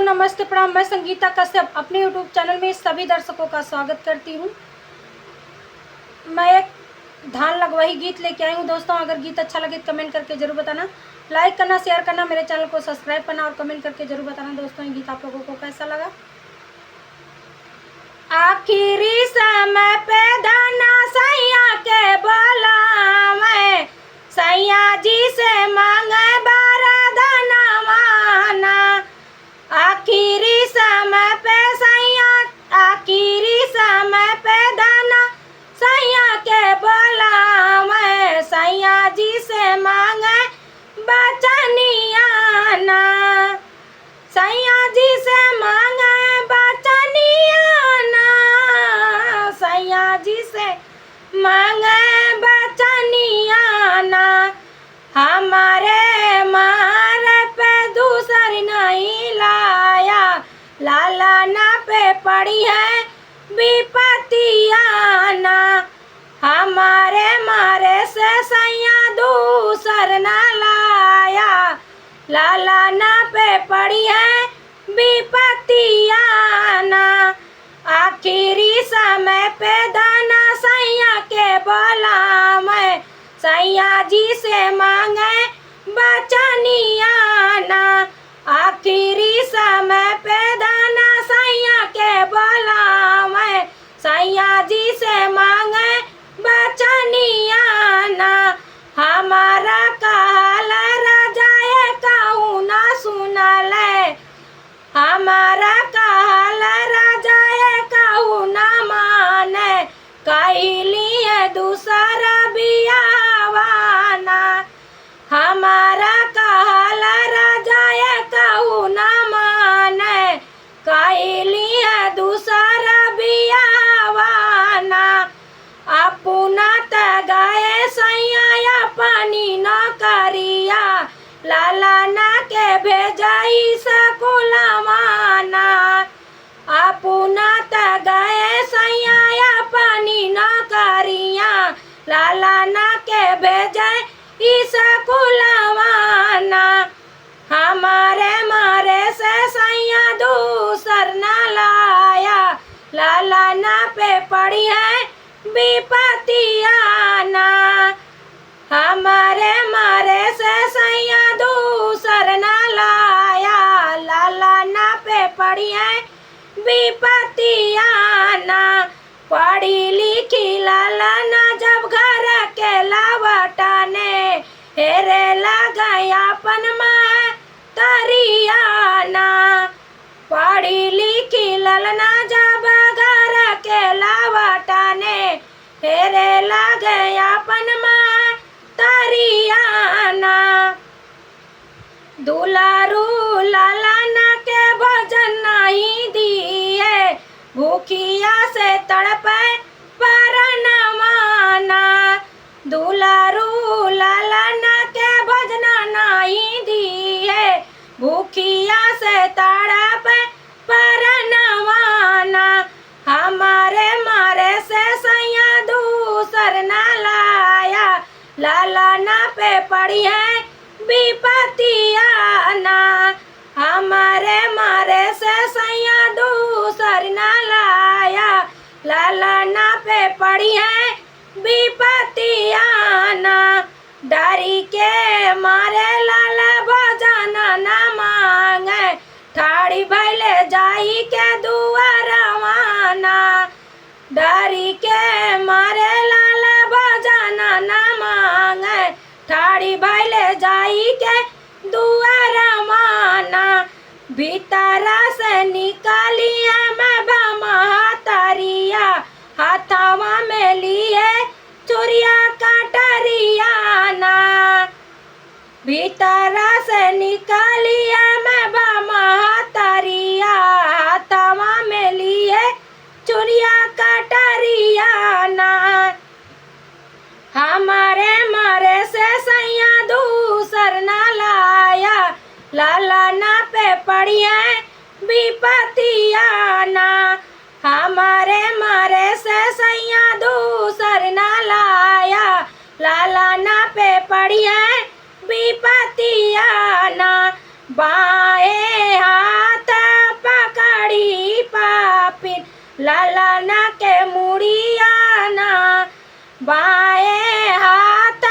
नमस्ते प्रणाम। मैं संगीता कश्यप अपने यूट्यूब चैनल में सभी दर्शकों का स्वागत करती हूँ। मैं एक धान लगवाही गीत लेके आई हूँ दोस्तों। अगर गीत अच्छा लगे तो कमेंट करके जरूर बताना, लाइक करना, शेयर करना, मेरे चैनल को सब्सक्राइब करना और कमेंट करके जरूर बताना दोस्तों ये गीत आप लोगों को कैसा लगा। आखिरी समय पे दाना सैया के बोलावे, सैया जी से मांगे बारदाना माना। आखिरी समय पे सैया, आखिरी समय पे दाना सैया के बोलावे, सैया जी से मांगे बचनिया ना। सैया जी से मांगे बचनिया ना, सैया जी से मांगे बचनिया ना। हमारे मारे पे दूसरी नहीं लाया, लाला ना पे पड़ी है विपतिया ना। हमारे मारे से सैया दूसर ना लाया, लाला ना पे पड़ी है विपतिया ना। आखिरी समय पे दाना सैया के बोलावे, सैया जी से मांगे बचनिया ना। आखिरी समय पे दाना सैया के बोलावे, सैया जी से मांगे बचनिया ना। हमारा कहल राजाए कहूँ ना सुनले, हमारा कहल राजाए कहूँ ना माने। कहली है दूसरा बियावाना, हमारा कहल राजाए कहूँ ना माने। कहली है दूसरा बियावाना। अपना त गए सैया पानी न करिया, लाला ना के भेजाई सकुलवाना। अपना त गए सैया पानी न करिया, लाला ना के भेजाई सकुलवाना। हमारे मारे से सैया दूसर ना लाया, लाला ना पे पड़ी है विपतिया ना। हमारे मारे से सैया दूसर ना लाया, लाला ना पे पड़ी है विपतिया ना। पढ़ी लिखी लाला ना जब घर के लावटाने, हेरे लगाया अपन माँ तरियाना। पढ़ी लिखी ललना जब घर के लावटाने, हेरे लगाया अपन माँ तरियाना। दुलारू लाला ना के भोजन नहीं दिए, भूखिया से तड़पे परनवाना। दुलारू लाला ना के भोजन नहीं दिए, भूखिया से तड़पे परनवाना। हमारे मारे से सैया दूसर ना लाया, लाला ना पे पड़ी है विपतिया ना। हमारे मारे से सैया दूसर ना लाया, लाला ना पे पड़ी है विपतिया ना। डरी के मारे लाला भोजन ना मांगे, ठाड़ी भैले जाई के दुआरवाना। डरी के मारे लाला भोजन ना मांगे, ठाड़ी भैले जाई के दुआरवाना। भीतरा से निकाली है मैं बमहतरिया, हाथवा में लिए चुरिया कटरिया ना। भीतरा से निकाली है मैं बमहतरिया, हाथवा में लिए चुरिया कटरिया ना। हमारे मारे से सैया दूसर ना लाया, लाला ना पे पड़ी है विपतिया ना। हमारे मारे से सैया दूसर ना लाया, लाला ना पे पड़ी है विपतिया ना। बाएं हाथ लाला ना के मुड़िया ना, बाएं हाथ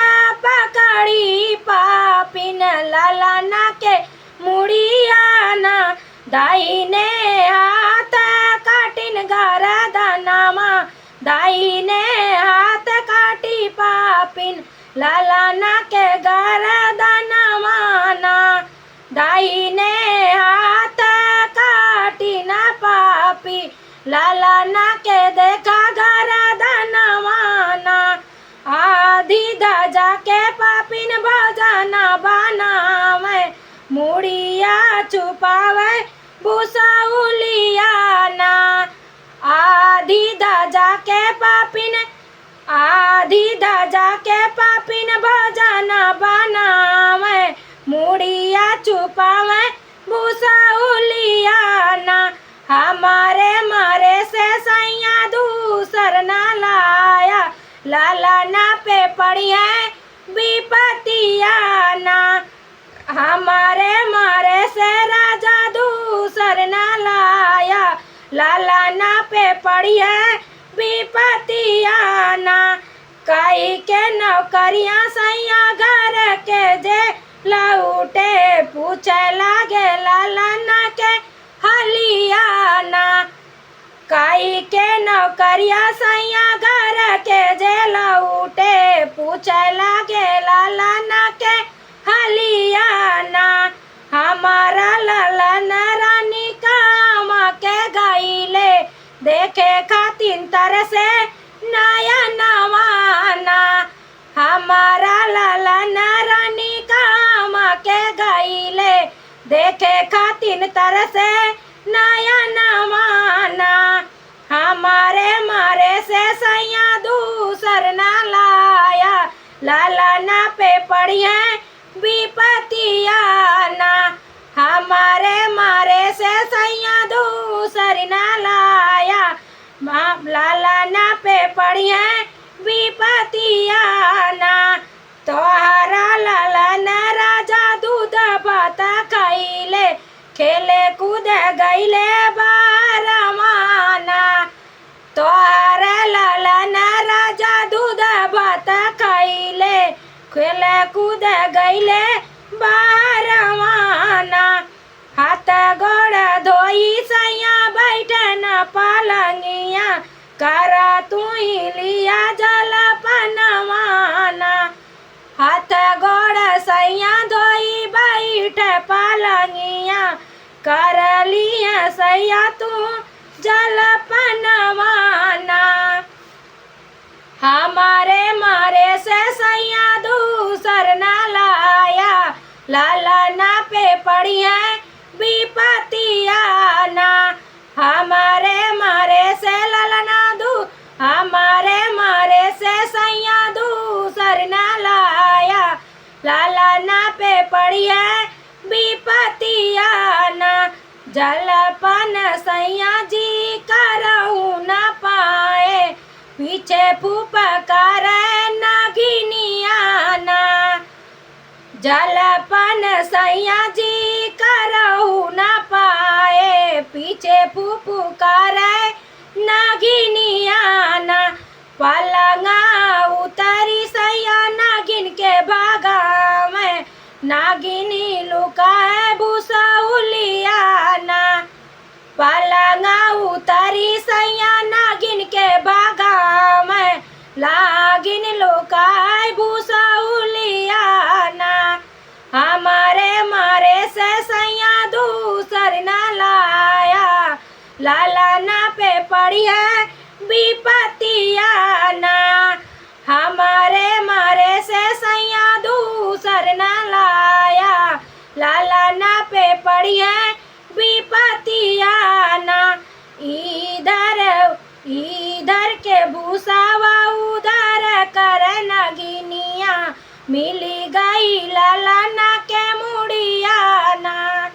पकड़ी पापिन लाला ना के मुड़िया ना, दाहिने हाथ काटिन गरदनमा, दाहिने हाथ काटी पापिन लाला ना के गरदनमा ना, दाहिने हाथ काटी न पापी लाला ना के देखा गरदनमा ना, आधी धजा के पापिन भजन बनावे, मुड़िया छुपावे भूसौलिया ना, आधी धजा के पापिन, आधी धजा के पापिन भजन बनावे, मुड़िया छुपावे भूसौलिया ना, हमारे मारे से सैया दूसर ना लाया, लाला ना पे पड़ी है विपतिया ना, हमारे मारे से राजा दूसर ना लाया, लाला ना पे पड़ी है विपतिया ना, कई के नौकरियां सैया घर के जे लौटे, पूछे लागे लाला ना के हलिया ना, कई के नौकरिया सैया घर के जे लौटे, पूछे लागे लाला ना के हलिया ना, हमारा लाला ना रानी काम के गईले, देखे खातिन तरसे नया नवाना, हमारा लाला ना रानी काम के गईले, देखे खातिन तरसे नया नवाना, हमारे मारे से सैया दूसर ना लाया, लाला ना पे पड़ी है विपतिया ना, हमारे मारे से सैया दूसर ना लाया, लाला ना पे पड़ी है विपतिया ना, तोहरा लाला ना राजा दूध भात खैले, खेले कूद गईले बारमाना, तोहरा लाला ना राजा दूध भात खैले, खेले कूद गईले बारमाना, हाथ गोड़ धोई सैया बैठन पलंगिया, करा तू ही लिया जलपनवाना, हाथ गोड़ सैया धोई बैठ पलंगिया, कर लिया सैया तू जलपनवाना, हमारे मारे से सैया दूसर ना लाया, लाला ना पे पड़ी है विपतिया ना, हमारे मारे से लाला ना हमारे मारे से सैया दूसर ना लाया, लाला ना पे पड़ी है विपतिया ना, जलपन सैया जी करहु न पाए, पीछे फुफकार नागिनिया ना, जलपन सैया जी करहु न पाए, पीछे फुफकार नागिनिया ना, पलंगा उतरी सैया नागिन के भागा में, नागिनी लुका है भूसौलिया ना, पलंगा उतरी सैया नागिन के भागा में, नागिन लुका है भूसौलिया ना, हमारे मारे से सैया दूसर ना लाया, लाला ना पे पड़ी है विपतिया ना, हमारे मारे से सैया दूसर ना लाया, लाला ना पे पड़ी है विपतिया ना, इधर इधर के भूसावा उधर कर नगिनिया, मिली गई लाला ना के मुड़िया ना,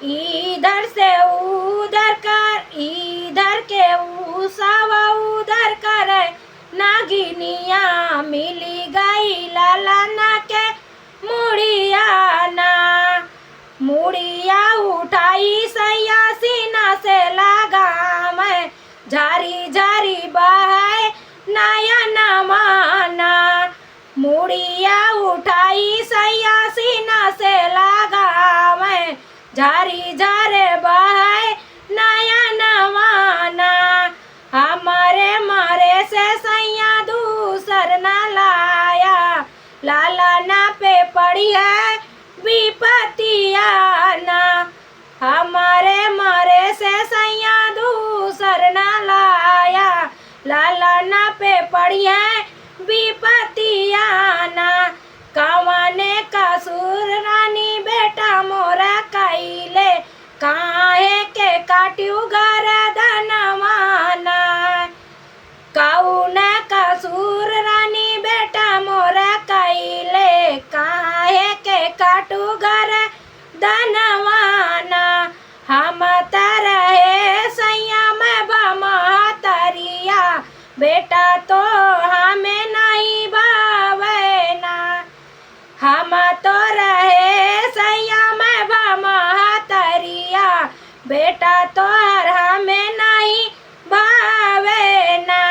इधर से उधर कर, इधर के भूसावा उधर कर नागिनिया, मिली गई लाला ना के मुड़िया ना, मुड़िया उठाई सैया सीना से लगा मैं, झारी झारी बहाए नयन माना, मुड़िया उठाई सैया सीना से लगावे, झारी झारे बहाए नयन माना, हमारे मारे से सैया दूसर न लाया, लाला ना पे पड़ी है विपतिया ना, हमारे मारे से सैया दूसर न लाया, लाला ना पे पड़ी है विपतिया ना, कवाने कसूर रानी बेटा मोरा कैले, काहे के काट्यू गर्दनवाना, कौन कसूर रानी बेटा मोरा कैले, काहे के काटू गर्दनवाना, हम तरहे सैया में बमहतरिया, बेटा तो हमें नहीं भावेना, हम तो रहे सैया में बमहतरिया, बेटा तो हमें नहीं भावेना,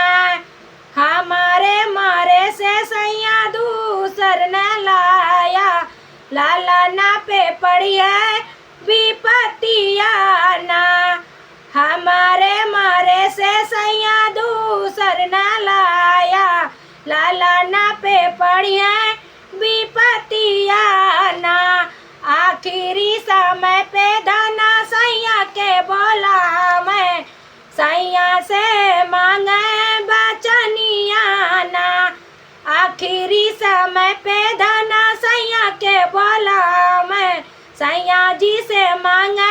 हमारे मारे से सैया दूसर न लाया, लाला ना पे पड़ी है विपतिया ना, हमारे मारे से सैया दूसर न लाया, लाला ना पे पड़ी है विपतिया ना, आखिरी समय पे धना सैया के बोला मैं, सैया से मांगे बचनिया ना, आखिरी समय पे धना सैया के बोला मैं, सैया जी से मांगे